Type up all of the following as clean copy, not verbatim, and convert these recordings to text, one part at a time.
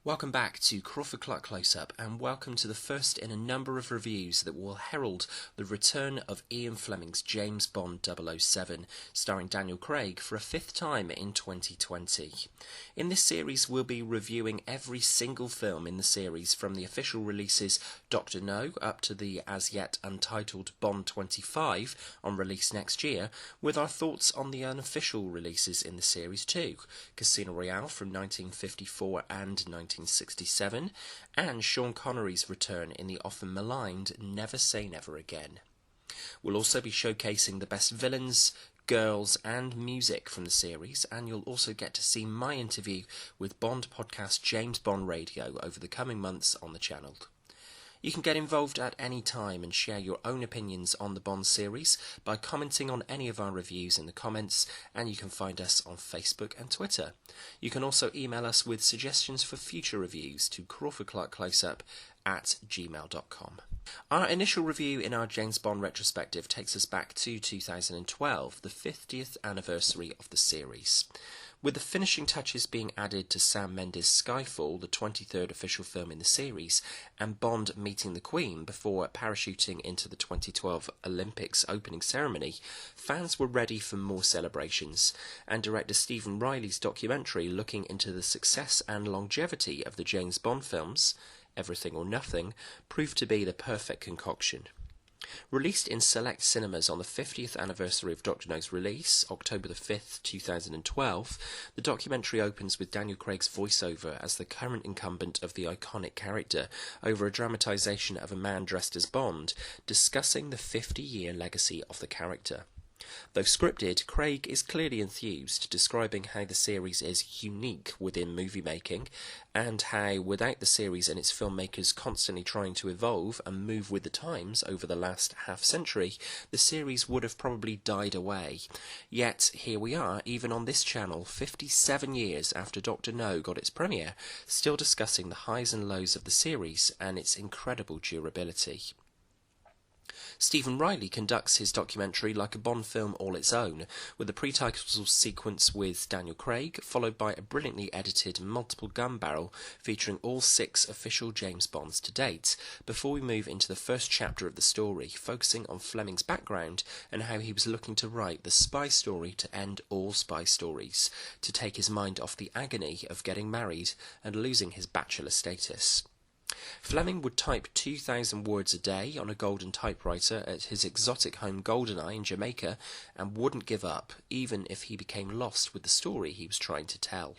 Welcome back to Crawford-Clark Close-Up, and welcome to the first in a number of reviews that will herald the return of Ian Fleming's James Bond 007, starring Daniel Craig for a fifth time in 2020. In this series, we'll be reviewing every single film in the series, from the official releases Dr. No up to the as-yet untitled Bond 25 on release next year, with our thoughts on the unofficial releases in the series too: Casino Royale from 1954 and 1967, and Sean Connery's return in the often maligned Never Say Never Again. We'll also be showcasing the best villains, girls and music from the series, and you'll also get to see my interview with Bond podcast James Bond Radio over the coming months on the channel. You can get involved at any time and share your own opinions on the Bond series by commenting on any of our reviews in the comments, and you can find us on Facebook and Twitter. You can also email us with suggestions for future reviews to crawfordclarkcloseup@gmail.com. Our initial review in our James Bond retrospective takes us back to 2012, the 50th anniversary of the series, with the finishing touches being added to Sam Mendes' Skyfall, the 23rd official film in the series, and Bond meeting the Queen before parachuting into the 2012 Olympics opening ceremony. Fans were ready for more celebrations, and director Stephen Riley's documentary looking into the success and longevity of the James Bond films, Everything or Nothing, proved to be the perfect concoction. Released in select cinemas on the 50th anniversary of Dr. No's release, October the 5th, 2012, the documentary opens with Daniel Craig's voiceover as the current incumbent of the iconic character over a dramatisation of a man dressed as Bond, discussing the 50-year legacy of the character. Though scripted, Craig is clearly enthused, describing how the series is unique within movie making, and how, without the series and its filmmakers constantly trying to evolve and move with the times over the last half-century, the series would have probably died away. Yet, here we are, even on this channel, 57 years after Dr. No got its premiere, still discussing the highs and lows of the series and its incredible durability. Stephen Riley conducts his documentary like a Bond film all its own, with a pre-title sequence with Daniel Craig, followed by a brilliantly edited multiple gun barrel featuring all 6 official James Bonds to date, before we move into the first chapter of the story, focusing on Fleming's background and how he was looking to write the spy story to end all spy stories, to take his mind off the agony of getting married and losing his bachelor status. Fleming would type 2,000 words a day on a golden typewriter at his exotic home Goldeneye in Jamaica, and wouldn't give up, even if he became lost with the story he was trying to tell.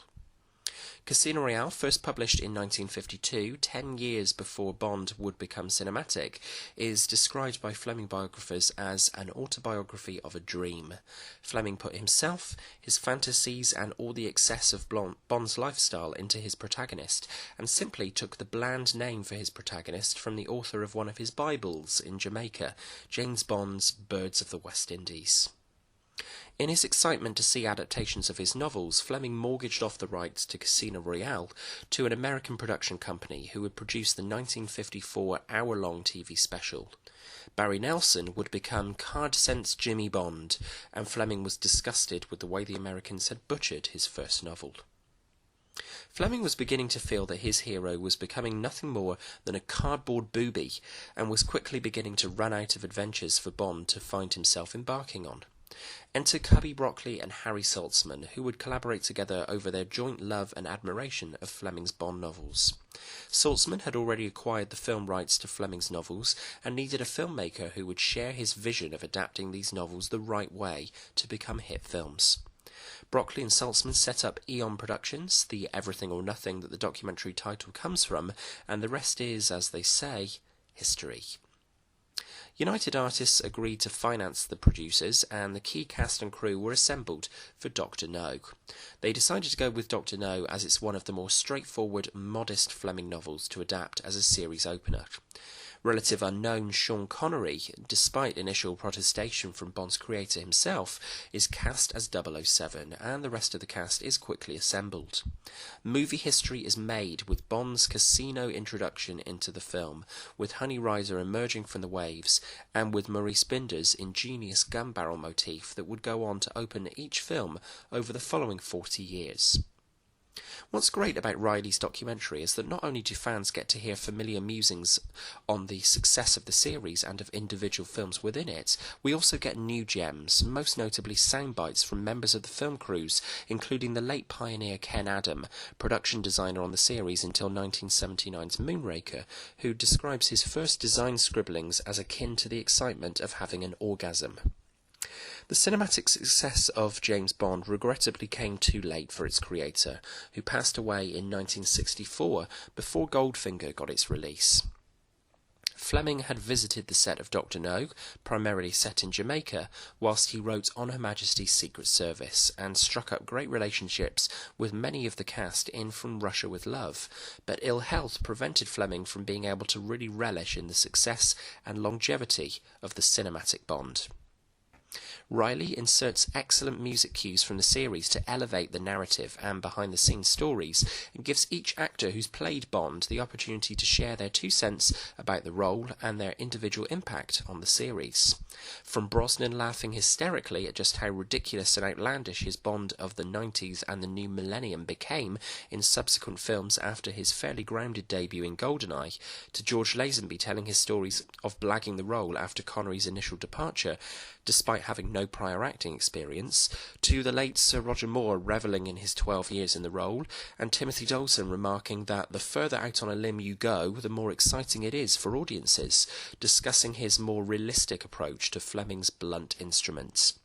Casino Royale, first published in 1952, 10 years before Bond would become cinematic, is described by Fleming biographers as an autobiography of a dream. Fleming put himself, his fantasies and all the excess of Bond's lifestyle into his protagonist, and simply took the bland name for his protagonist from the author of one of his Bibles in Jamaica, James Bond's Birds of the West Indies. In his excitement to see adaptations of his novels, Fleming mortgaged off the rights to Casino Royale to an American production company who would produce the 1954 hour-long TV special. Barry Nelson would become Card-Sense Jimmy Bond, and Fleming was disgusted with the way the Americans had butchered his first novel. Fleming was beginning to feel that his hero was becoming nothing more than a cardboard booby, and was quickly beginning to run out of adventures for Bond to find himself embarking on. Enter Cubby Broccoli and Harry Saltzman, who would collaborate together over their joint love and admiration of Fleming's Bond novels. Saltzman had already acquired the film rights to Fleming's novels and needed a filmmaker who would share his vision of adapting these novels the right way to become hit films. Broccoli and Saltzman set up Eon Productions, the everything or nothing that the documentary title comes from, and the rest is, as they say, history. United Artists agreed to finance the producers, and the key cast and crew were assembled for Dr. No. They decided to go with Dr. No as it's one of the more straightforward, modest Fleming novels to adapt as a series opener. Relative unknown Sean Connery, despite initial protestation from Bond's creator himself, is cast as 007, and the rest of the cast is quickly assembled. Movie history is made with Bond's casino introduction into the film, with Honey Rider emerging from the waves, and with Maurice Binder's ingenious gun barrel motif that would go on to open each film over the following 40 years. What's great about Riley's documentary is that not only do fans get to hear familiar musings on the success of the series and of individual films within it, we also get new gems, most notably sound bites from members of the film crews, including the late pioneer Ken Adam, production designer on the series until 1979's Moonraker, who describes his first design scribblings as akin to the excitement of having an orgasm. The cinematic success of James Bond regrettably came too late for its creator, who passed away in 1964 before Goldfinger got its release. Fleming had visited the set of Dr. No, primarily set in Jamaica, whilst he wrote on Her Majesty's Secret Service, and struck up great relationships with many of the cast in From Russia with Love, but ill health prevented Fleming from being able to really relish in the success and longevity of the cinematic Bond. Riley inserts excellent music cues from the series to elevate the narrative and behind-the-scenes stories, and gives each actor who's played Bond the opportunity to share their 2 cents about the role and their individual impact on the series. From Brosnan laughing hysterically at just how ridiculous and outlandish his Bond of the 90s and the new millennium became in subsequent films after his fairly grounded debut in GoldenEye, to George Lazenby telling his stories of blagging the role after Connery's initial departure, despite having no prior acting experience, to the late Sir Roger Moore revelling in his 12 years in the role, and Timothy Dalton remarking that the further out on a limb you go, the more exciting it is for audiences, discussing his more realistic approach to Fleming's blunt instruments.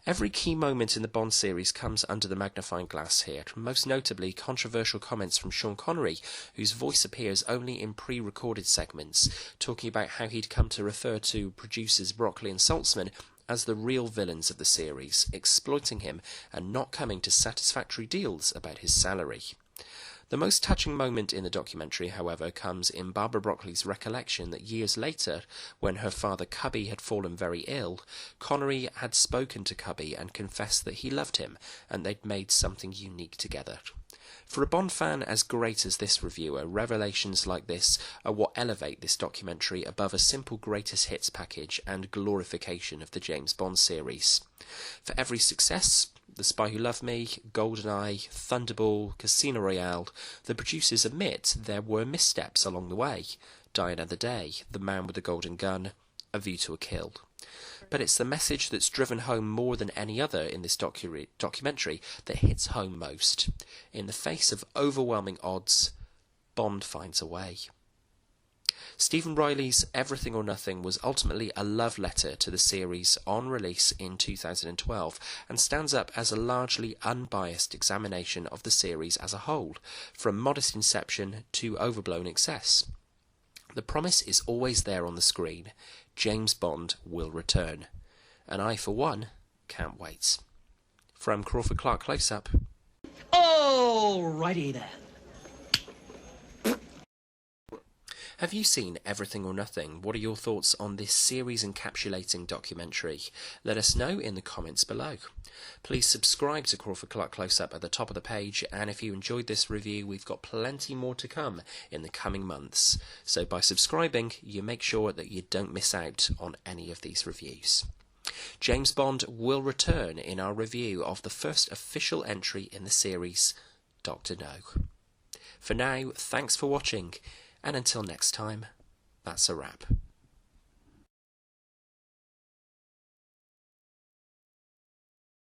Every key moment in the Bond series comes under the magnifying glass here, most notably controversial comments from Sean Connery, whose voice appears only in pre-recorded segments, talking about how he'd come to refer to producers Broccoli and Saltzman as the real villains of the series, exploiting him and not coming to satisfactory deals about his salary. The most touching moment in the documentary, however, comes in Barbara Broccoli's recollection that years later, when her father Cubby had fallen very ill, Connery had spoken to Cubby and confessed that he loved him and they'd made something unique together. For a Bond fan as great as this reviewer, revelations like this are what elevate this documentary above a simple greatest hits package and glorification of the James Bond series. For every success, The Spy Who Loved Me, GoldenEye, Thunderball, Casino Royale, the producers admit there were missteps along the way. Die Another Day, The Man with the Golden Gun, A View to a Kill. But it's the message that's driven home more than any other in this documentary that hits home most. In the face of overwhelming odds, Bond finds a way. Stephen Riley's Everything or Nothing was ultimately a love letter to the series on release in 2012 and stands up as a largely unbiased examination of the series as a whole, from modest inception to overblown excess. The promise is always there on the screen. James Bond will return. And I, for one, can't wait. From Crawford-Clark Close-Up. Alrighty then. Have you seen Everything or Nothing? What are your thoughts on this series encapsulating documentary? Let us know in the comments below. Please subscribe to Crawford-Clark Close-Up at the top of the page, and if you enjoyed this review, we've got plenty more to come in the coming months. So by subscribing, you make sure that you don't miss out on any of these reviews. James Bond will return in our review of the first official entry in the series, Dr. No. For now, thanks for watching. And until next time, that's a wrap.